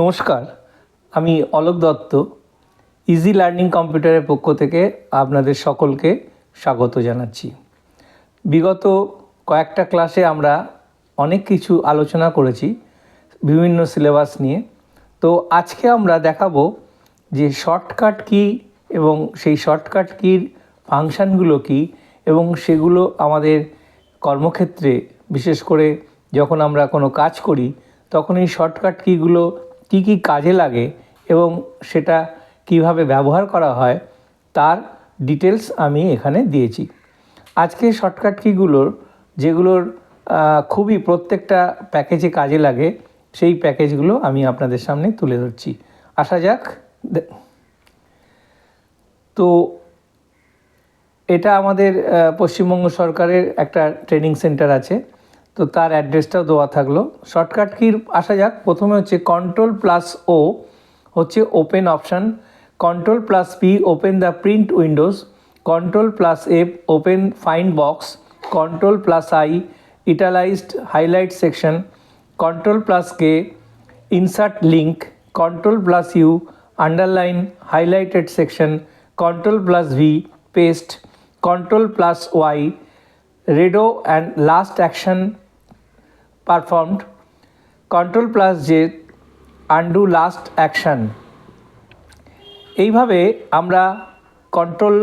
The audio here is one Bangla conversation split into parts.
নমস্কার, আমি অলোক দত্ত ইজি লার্নিং কম্পিউটারের পক্ষ থেকে আপনাদের সকলকে স্বাগত জানাচ্ছি। বিগত কয়েকটা ক্লাসে আমরা অনেক কিছু আলোচনা করেছি বিভিন্ন সিলেবাস নিয়ে। তো আজকে আমরা দেখাবো যে শর্টকাট কী এবং সেই শর্টকাট কীর ফাংশানগুলো কী এবং সেগুলো আমাদের কর্মক্ষেত্রে বিশেষ করে যখন আমরা কোনো কাজ করি তখন এই শর্টকাট কীগুলো কী কী কাজে লাগে এবং সেটা কিভাবে ব্যবহার করা হয় তার ডিটেলস আমি এখানে দিয়েছি। আজকে শর্টকাট কীগুলোর যেগুলোর খুবই প্রত্যেকটা প্যাকেজে কাজে লাগে সেই প্যাকেজগুলো আমি আপনাদের সামনে তুলে ধরছি। আসা যাক। তো এটা আমাদের পশ্চিমবঙ্গ সরকারের একটা ট্রেনিং সেন্টার আছে, তো তার অ্যাড্রেসটাও দেওয়া থাকলো। শর্টকাট কির আসা যাক। প্রথমে হচ্ছে Ctrl+O হচ্ছে open option, Ctrl+P open the print windows, Ctrl+F open find box, Ctrl+I italicized highlight section, Ctrl+K insert link, Ctrl+U underline highlighted section, Ctrl+V paste, Ctrl+Y redo and last action performed, Ctrl+J undo last action। এইভাবে আমরা কন্ট্রোল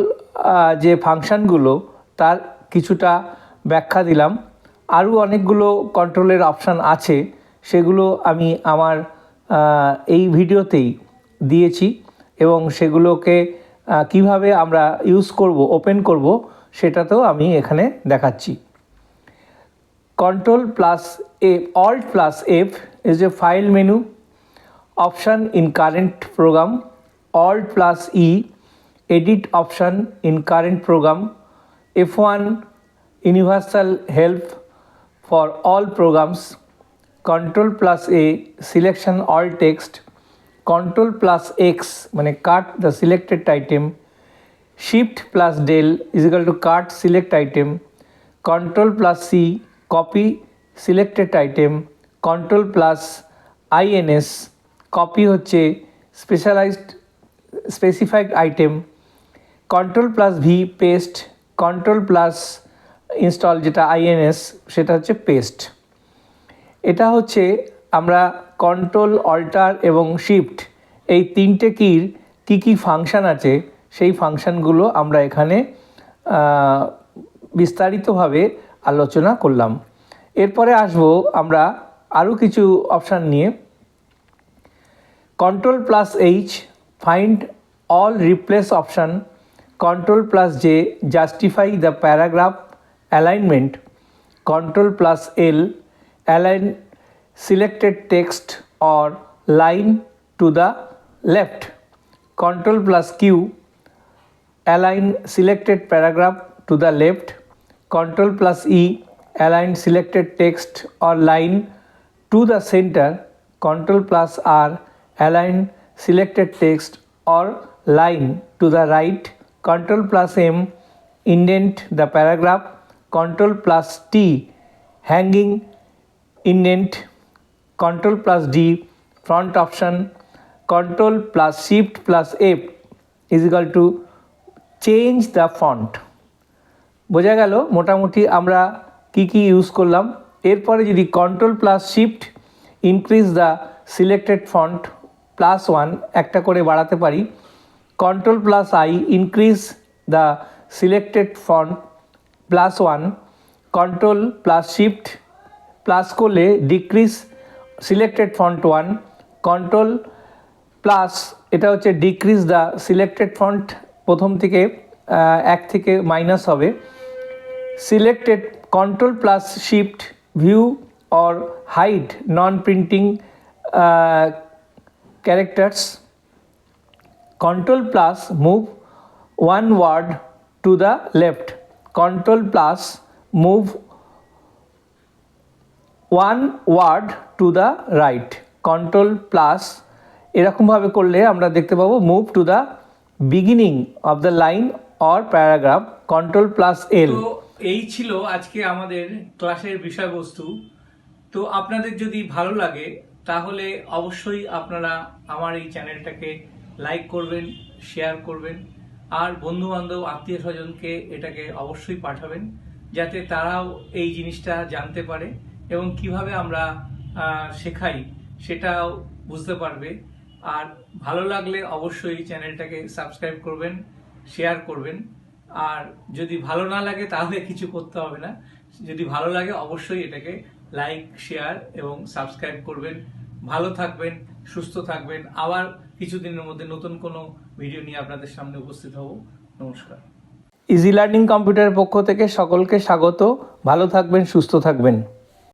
যে ফাংশানগুলো তার কিছুটা ব্যাখ্যা দিলাম। আরও অনেকগুলো কন্ট্রোলের অপশান আছে, সেগুলো আমি আমার এই ভিডিওতেই দিয়েছি এবং সেগুলোকে কিভাবে আমরা ইউজ করব, ওপেন করব, সেটাতেও আমি এখানে দেখাচ্ছি। Alt+F is a file menu option in current program, Alt+E edit option in current program, F1 universal help for all programs, Ctrl+A selection all text, Ctrl+X মানে cut the selected item, Shift+del is equal to cut select item, Ctrl+C copy selected item, Ctrl+INS copy হচ্ছে specified item, Ctrl+V paste, Ctrl+install যেটা INS সেটা হচ্ছে paste। এটা হচ্ছে আমরা কন্ট্রোল, অল্টার এবং শিফট এই তিনটে কির কী কী ফাংশান আছে সেই ফাংশানগুলো আমরা এখানে বিস্তারিতভাবে আলোচনা করলাম। এরপরে আসবো আমরা আরও কিছু অপশান নিয়ে। Ctrl+H find all replace option, Ctrl+J justify the paragraph alignment, Ctrl+L align selected text or line to the left, Ctrl+Q align selected paragraph to the left, Ctrl+E align selected text or line to the center, Ctrl+R align selected text or line to the right, Ctrl+M indent the paragraph, Ctrl+T hanging indent, Ctrl+D front option, Ctrl+Shift+F is equal to change the font। বোঝা গেল মোটামুটি আমরা কি কি ইউজ করলাম। এরপরে যদি Ctrl+Shift increase the selected font +1 একটা করে বাড়াতে পারি, Ctrl+I increase the selected font +1, Ctrl+Shift plus করলে ডিক্রিজ সিলেক্টেড ফন্ট 1, Ctrl+ এটা হচ্ছে ডিক্রিজ দ্য সিলেক্টেড ফন্ট, প্রথম থেকে এক থেকে মাইনাস হবে, selected Ctrl+Shift view or hide non printing characters, Ctrl+ move one word to the left, Ctrl+ move one word to the right, Ctrl+ এরকমভাবে করলে আমরা দেখতে পাবো move to the beginning of the line or paragraph, Ctrl+L। তো এই ছিল আজকে আমাদের ক্লাসের বিষয়বস্তু। তো আপনাদের যদি ভালো লাগে তাহলে অবশ্যই আপনারা আমার এই চ্যানেলটাকে লাইক করবেন, শেয়ার করবেন, আর বন্ধু বান্ধব আত্মীয় স্বজনকে এটাকে অবশ্যই পাঠাবেন, যাতে তারাও এই জিনিসটা জানতে পারে এবং কিভাবে আমরা শেখাই সেটাও বুঝতে পারবে। আর ভালো লাগলে অবশ্যই চ্যানেলটাকে সাবস্ক্রাইব করবেন, শেয়ার করবেন। আর যদি ভালো না লাগে তাহলে কিছু করতে হবে না, যদি ভালো লাগে অবশ্যই এটাকে লাইক, শেয়ার এবং সাবস্ক্রাইব করবেন। ভালো থাকবেন, সুস্থ থাকবেন। আবার কিছুদিনের মধ্যে নতুন কোনো ভিডিও নিয়ে আপনাদের সামনে উপস্থিত হব। নমস্কার। ইজি লার্নিং কম্পিউটারের পক্ষ থেকে সকলকে স্বাগত। ভালো থাকবেন, সুস্থ থাকবেন।